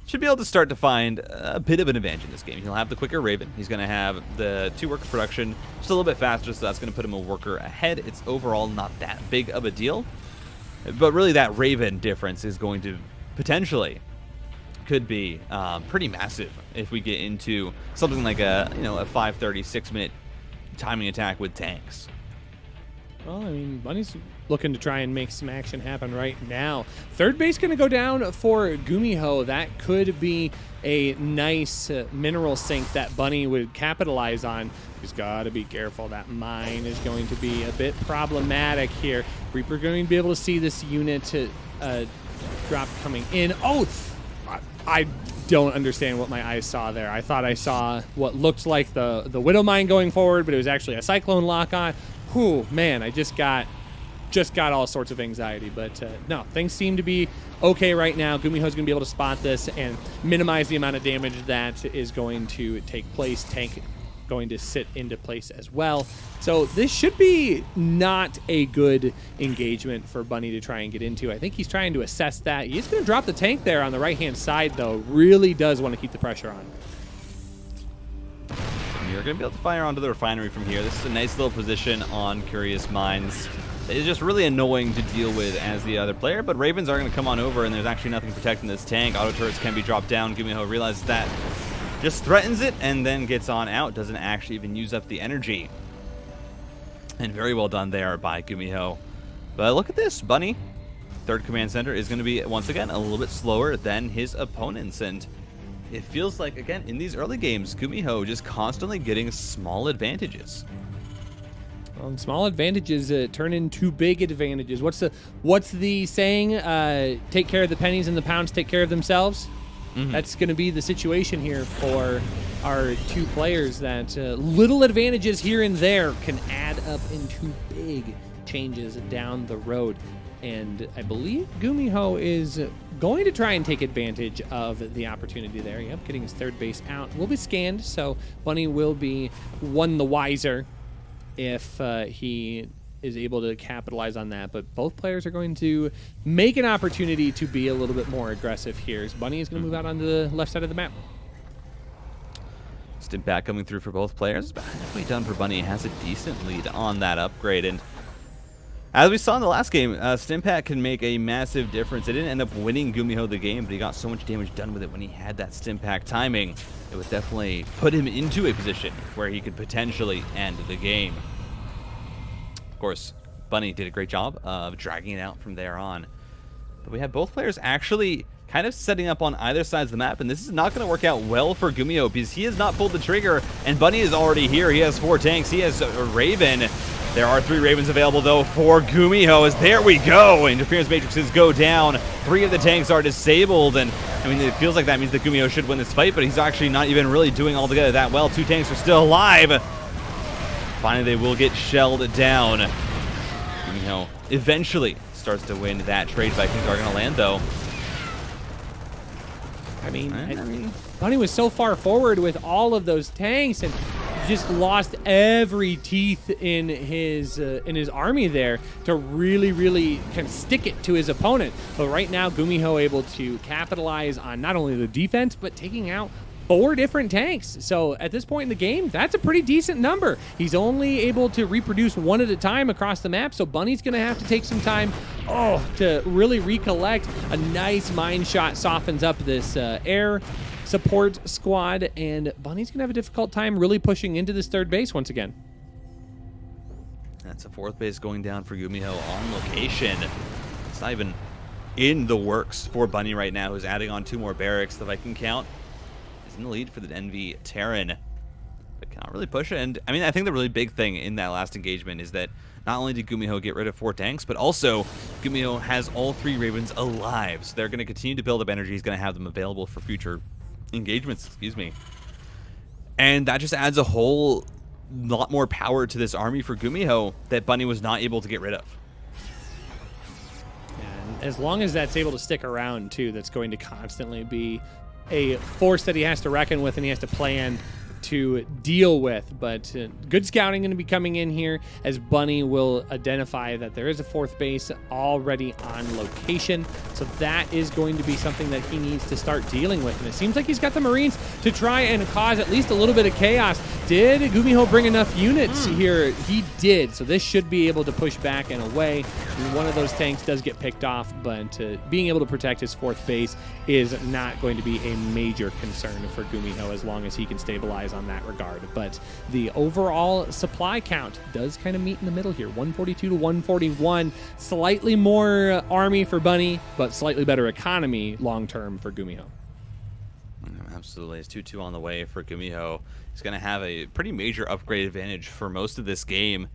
should be able to start to find a bit of an advantage in this game. He'll have the quicker Raven. He's going to have the 2 worker production just a little bit faster, so that's going to put him a worker ahead. It's overall not that big of a deal. But really that Raven difference is going to potentially could be pretty massive if we get into something like a 5:30, 6-minute timing attack with tanks. Well, I mean, Bunny's looking to try and make some action happen right now. Third base going to go down for GUMIHO. That could be a nice mineral sink that Bunny would capitalize on. He's got to be careful. That mine is going to be a bit problematic here. Reaper going to be able to see this unit drop coming in. Oh, I don't understand what my eyes saw there. I thought I saw what looked like the Widow Mine going forward, but it was actually a Cyclone lock-on. Whew, man, I just got all sorts of anxiety. But no, things seem to be okay right now. GUMIHO's going to be able to spot this and minimize the amount of damage that is going to take place. Tank going to sit into place as well. So this should be not a good engagement for Bunny to try and get into. I think he's trying to assess that. He's going to drop the tank there on the right-hand side, though. Really does want to keep the pressure on. You're going to be able to fire onto the refinery from here. This is a nice little position on Curious Minds. It's just really annoying to deal with as the other player, but Ravens are going to come on over, and there's actually nothing protecting this tank. Auto turrets can be dropped down. GUMIHO realizes that. Just threatens it and then gets on out. Doesn't actually even use up the energy. And very well done there by GUMIHO. But look at this. Bunny, third command center, is going to be, once again, a little bit slower than his opponents. And it feels like, again, in these early games, GUMIHO just constantly getting small advantages. Well, small advantages turn into big advantages. What's the saying? Take care of the pennies and the pounds take care of themselves? Mm-hmm. That's going to be the situation here for our 2 players, that little advantages here and there can add up into big changes down the road. And I believe GUMIHO is going to try and take advantage of the opportunity there. Yep, getting his third base out. Will be scanned, so Bunny will be one the wiser if he is able to capitalize on that. But both players are going to make an opportunity to be a little bit more aggressive here. As Bunny is going to move out on the left side of the map. Stim back coming through for both players. But halfway done for Bunny. Has a decent lead on that upgrade. And As we saw in the last game, Stimpak can make a massive difference. It didn't end up winning GUMIHO the game, but he got so much damage done with it when he had that Stimpak timing. It would definitely put him into a position where he could potentially end the game. Of course, Bunny did a great job of dragging it out from there on. But we have both players actually kind of setting up on either sides of the map, and this is not going to work out well for GUMIHO because he has not pulled the trigger, and Bunny is already here. He has 4 tanks. He has a Raven. There are 3 Ravens available, though, for GUMIHO. As there we go. Interference matrices go down. 3 of the tanks are disabled, and I mean, it feels like that means that GUMIHO should win this fight, but he's actually not even really doing altogether that well. 2 tanks are still alive. Finally, they will get shelled down. GUMIHO eventually starts to win that trade. Vikings are going to land, though. I mean, Bunny was so far forward with all of those tanks and just lost every teeth in his army there to really kind of stick it to his opponent. But right now, GUMIHO able to capitalize on not only the defense, but taking out 4 different tanks. So at this point in the game, that's a pretty decent number. He's only able to reproduce 1 at a time across the map, so Bunny's going to have to take some time to really recollect. A nice mine shot softens up this air support squad, and Bunny's going to have a difficult time really pushing into this 3rd base once again. That's a 4th base going down for GUMIHO on location. It's not even in the works for Bunny right now, who's adding on 2 more barracks. The Viking count in the lead for the NV Terran, but cannot really push it. And I mean, I think the really big thing in that last engagement is that not only did GUMIHO get rid of 4 tanks, but also GUMIHO has all 3 Ravens alive. So they're going to continue to build up energy. He's going to have them available for future engagements, excuse me. And that just adds a whole lot more power to this army for GUMIHO that Bunny was not able to get rid of. And as long as that's able to stick around too, that's going to constantly be a force that he has to reckon with and he has to plan to deal with. But good scouting going to be coming in here as Bunny will identify that there is a 4th base already on location. So that is going to be something that he needs to start dealing with. And it seems like he's got the Marines to try and cause at least a little bit of chaos. Did GUMIHO bring enough units here? He did. So this should be able to push back and away. One of those tanks does get picked off, but being able to protect his 4th base is not going to be a major concern for GUMIHO as long as he can stabilize on that regard. But the overall supply count does kind of meet in the middle here, 142 to 141. Slightly more army for Bunny, but slightly better economy long-term for GUMIHO. Absolutely. It's 2-2 on the way for GUMIHO. He's going to have a pretty major upgrade advantage for most of this game.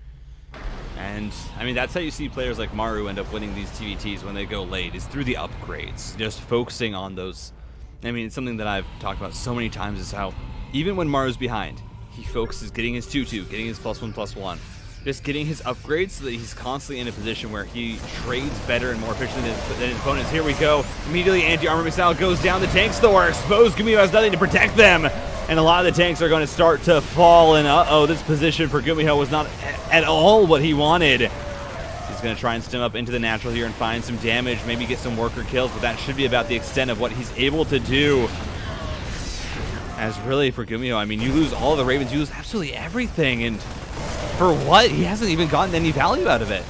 And, I mean, that's how you see players like Maru end up winning these TVTs when they go late, is through the upgrades. Just focusing on those. I mean, it's something that I've talked about so many times is how even when Maru's behind, he focuses getting his 2-2, getting his +1/+1. Just getting his upgrades so that he's constantly in a position where he trades better and more efficient than his opponents. Here we go. Immediately, anti-armor missile goes down. The tanks, though, are exposed. GUMIHO has nothing to protect them. And a lot of the tanks are going to start to fall. And, this position for GUMIHO was not at all what he wanted. He's going to try and stem up into the natural here and find some damage, maybe get some worker kills, but that should be about the extent of what he's able to do. As really for GUMIHO, I mean, you lose all of the Ravens, you lose absolutely everything, and for what? He hasn't even gotten any value out of it.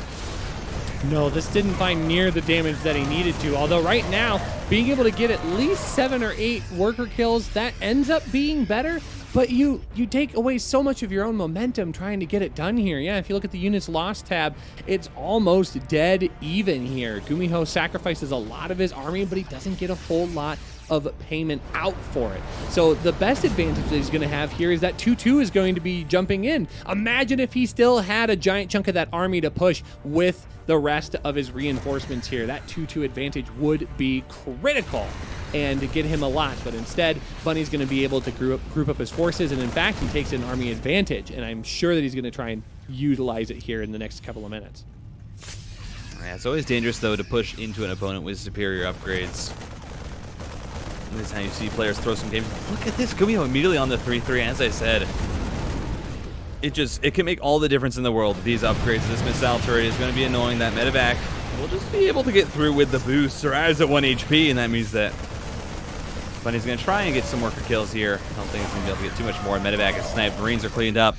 No, this didn't find near the damage that he needed to, although right now, being able to get at least 7 or 8 worker kills, that ends up being better, but you take away so much of your own momentum trying to get it done here. Yeah, if you look at the units lost tab, it's almost dead even here. GUMIHO sacrifices a lot of his army, but he doesn't get a whole lot of payment out for it. So the best advantage that he's going to have here is that 2-2 is going to be jumping in. Imagine if he still had a giant chunk of that army to push with the rest of his reinforcements here. That 2-2 advantage would be critical and to get him a lot, but instead Bunny's going to be able to group up his forces, and in fact he takes an army advantage, and I'm sure that he's going to try and utilize it here in the next couple of minutes. Yeah, it's always dangerous though to push into an opponent with superior upgrades. This is how you see players throw some games. Look at this, GUMIHO immediately on the 3-3. As I said, it can make all the difference in the world. These upgrades, this missile turret is going to be annoying. That medevac will just be able to get through with the boost. Arrives at 1 HP, and that means that Bunny's going to try and get some worker kills here. I don't think he's going to be able to get too much more. Medevac is sniped. Marines are cleaned up.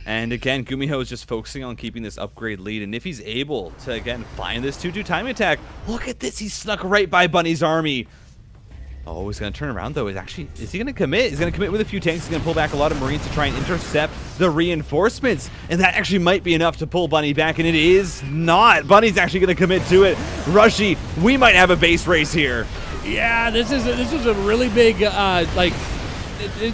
And again, GUMIHO is just focusing on keeping this upgrade lead. And if he's able to, again, find this 2-2 time attack, look at this. He snuck right by Bunny's army. Oh, he's going to turn around, though. Is he going to commit? He's going to commit with a few tanks. He's going to pull back a lot of Marines to try and intercept the reinforcements. And that actually might be enough to pull Bunny back, and it is not. Bunny's actually going to commit to it. Rushi, we might have a base race here. Yeah, this was a really big,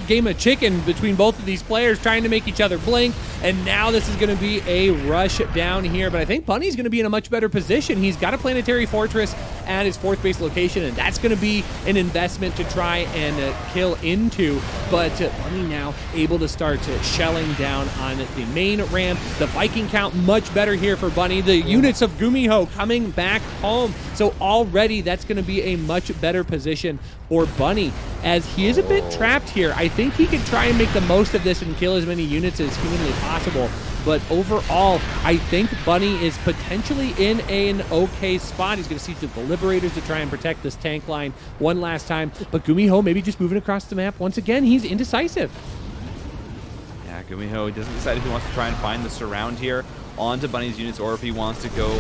game of chicken between both of these players trying to make each other blink, and now this is going to be a rush down here, but I think Bunny's going to be in a much better position. He's got a planetary fortress at his 4th base location, and that's going to be an investment to try and kill into, but Bunny now able to start shelling down on the main ramp. The Viking count much better here for Bunny. The units of GUMIHO coming back home, so already that's going to be a much better position for Bunny, as he is a bit trapped here. I think he can try and make the most of this and kill as many units as humanly possible, but overall, I think Bunny is potentially in an okay spot. He's going to siege the Liberators to try and protect this tank line one last time, but GUMIHO maybe just moving across the map. Once again, he's indecisive. Yeah, GUMIHO doesn't decide if he wants to try and find the surround here onto Bunny's units or if he wants to go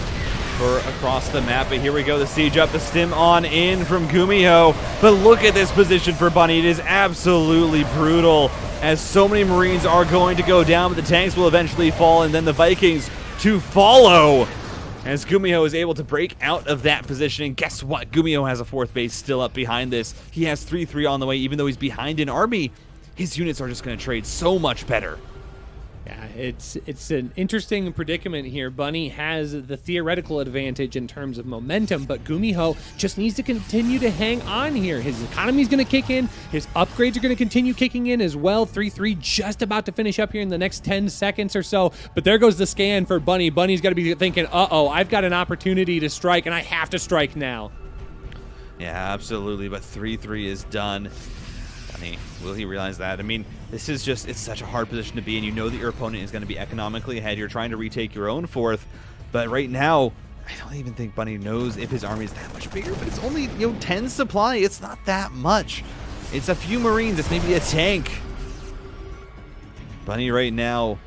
for across the map. But here we go, the siege up, the stim on in from GUMIHO. But look at this position for Bunny. It is absolutely brutal, as so many Marines are going to go down, but the tanks will eventually fall, and then the Vikings to follow, as GUMIHO is able to break out of that position. And guess what? GUMIHO has a 4th base still up behind this. He has 3-3 on the way, even though he's behind in army. His units are just going to trade so much better. Yeah, it's an interesting predicament here. Bunny has the theoretical advantage in terms of momentum, but GUMIHO just needs to continue to hang on here. His economy is going to kick in. His upgrades are going to continue kicking in as well. 3-3 just about to finish up here in the next 10 seconds or so. But there goes the scan for Bunny. Bunny's got to be thinking, uh-oh, I've got an opportunity to strike, and I have to strike now. Yeah, absolutely, but 3-3 is done. Will he realize that? I mean, this is just, it's such a hard position to be in. You know that your opponent is going to be economically ahead. You're trying to retake your own 4th, but right now, I don't even think Bunny knows if his army is that much bigger, but it's only, 10 supply. It's not that much. It's a few Marines. It's maybe a tank. Bunny right now,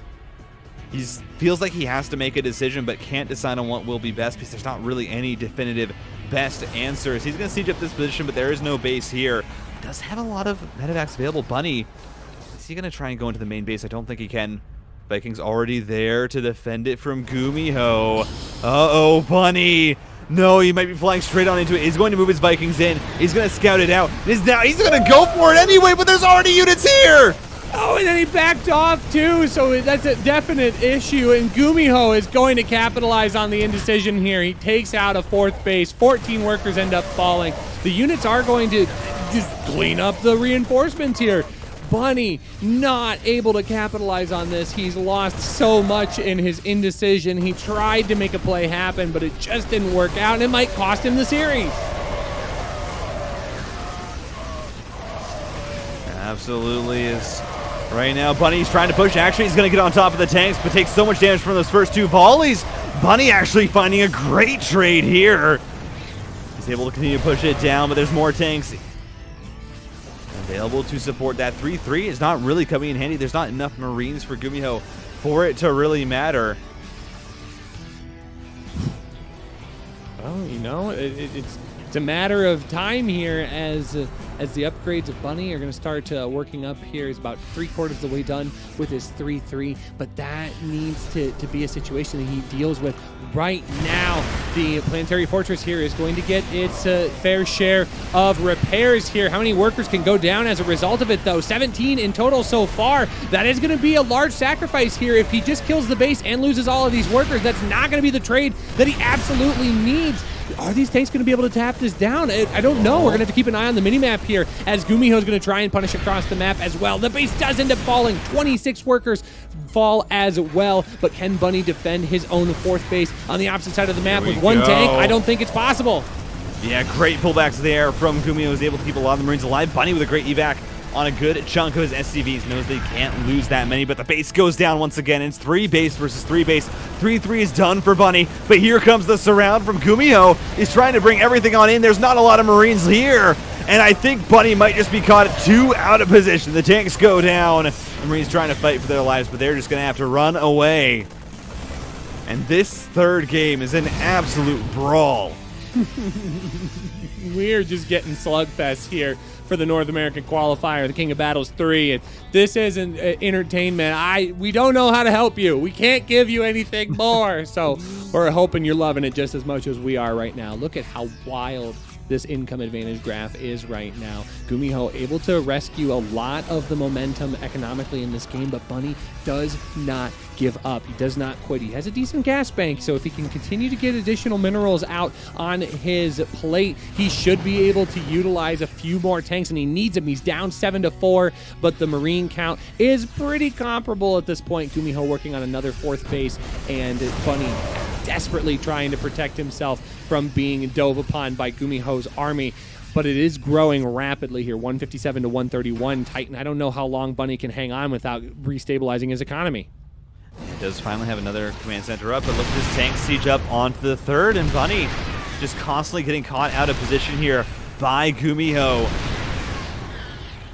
he feels like he has to make a decision, but can't decide on what will be best because there's not really any definitive best answers. He's going to siege up this position, but there is no base here. Does have a lot of medevacs available. Bunny, is he going to try and go into the main base? I don't think he can. Vikings already there to defend it from GUMIHO. Uh-oh, Bunny. No, he might be flying straight on into it. He's going to move his Vikings in. He's going to scout it out. He's going to go for it anyway, but there's already units here. Oh, and then he backed off too, so that's a definite issue, and GUMIHO is going to capitalize on the indecision here. He takes out a 4th base. 14 workers end up falling. The units are going to just clean up the reinforcements here. Bunny not able to capitalize on this. He's lost so much in his indecision. He tried to make a play happen, but it just didn't work out, and it might cost him the series. Absolutely is. Right now, Bunny's trying to push. Actually, he's going to get on top of the tanks, but takes so much damage from those first 2 volleys. Bunny actually finding a great trade here. He's able to continue to push it down, but there's more tanks available to support that. 3-3 is not really coming in handy. There's not enough Marines for GUMIHO for it to really matter. Well, it's a matter of time here as the upgrades of Bunny are going to start working up here. He's about 3/4 of the way done with his 3-3, but that needs to be a situation that he deals with right now. The planetary fortress here is going to get its fair share of repairs here. How many workers can go down as a result of it, though? 17 in total so far. That is going to be a large sacrifice here. If he just kills the base and loses all of these workers, that's not going to be the trade that he absolutely needs. Are these tanks going to be able to tap this down? I don't know. We're going to have to keep an eye on the minimap here, as GUMIHO is going to try and punish across the map as well. The base does end up falling. 26 workers fall as well, but can Bunny defend his own 4th base on the opposite side of the map with 1 tank? I don't think it's possible. Yeah, great pullbacks there from GUMIHO. Was able to keep a lot of the Marines alive. Bunny with a great evac on a good chunk of his SCVs. Knows they can't lose that many, but the base goes down once again. It's 3 base versus 3 base. 3-3 is done for Bunny, but here comes the surround from GUMIHO. He's trying to bring everything on in. There's not a lot of Marines here, and I think Bunny might just be caught 2 out of position. The tanks go down. The Marines trying to fight for their lives, but they're just going to have to run away. And this third game is an absolute brawl. We're just getting slugfest here for the North American qualifier, the King of Battles 3. And this isn't entertainment. We don't know how to help you. We can't give you anything more. So we're hoping you're loving it just as much as we are right now. Look at how wild this income advantage graph is right now. GUMIHO able to rescue a lot of the momentum economically in this game, but Bunny does not give up. He does not quit. He has a decent gas bank, so if he can continue to get additional minerals out on his plate, he should be able to utilize a few more tanks, and he needs them. He's down 7-4, but the Marine count is pretty comparable at this point. GUMIHO working on another 4th base, and Bunny desperately trying to protect himself from being dove upon by GUMIHO's army. But it is growing rapidly here, 157 to 131. Titan, I don't know how long Bunny can hang on without restabilizing his economy. He does finally have another command center up, but look at this tank siege up onto the 3rd, and Bunny just constantly getting caught out of position here by GUMIHO.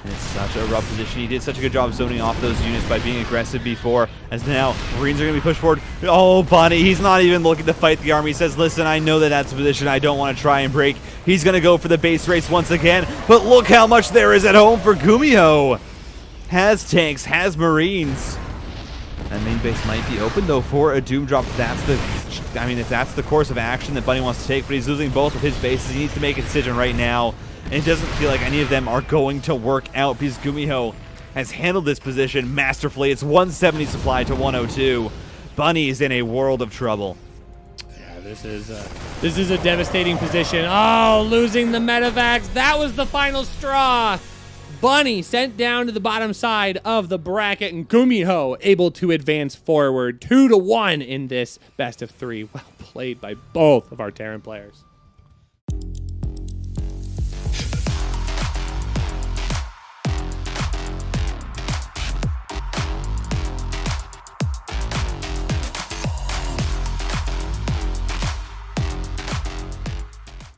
And it's such a rough position. He did such a good job zoning off those units by being aggressive before, as now Marines are going to be pushed forward. Oh, Bunny, he's not even looking to fight the army. He says, listen, I know that that's a position I don't want to try and break. He's going to go for the base race once again, but look how much there is at home for GUMIHO. Has tanks, has Marines. That main base might be open, though, for a Doom drop. If that's the course of action that Bunny wants to take, but he's losing both of his bases. He needs to make a decision right now. And it doesn't feel like any of them are going to work out because GUMIHO has handled this position masterfully. It's 170 supply to 102. Bunny is in a world of trouble. Yeah, this is a devastating position. Oh, losing the medevacs. That was the final straw. Bunny sent down to the bottom side of the bracket, and GUMIHO able to advance forward 2-1 in this best of 3. Well played by both of our Terran players.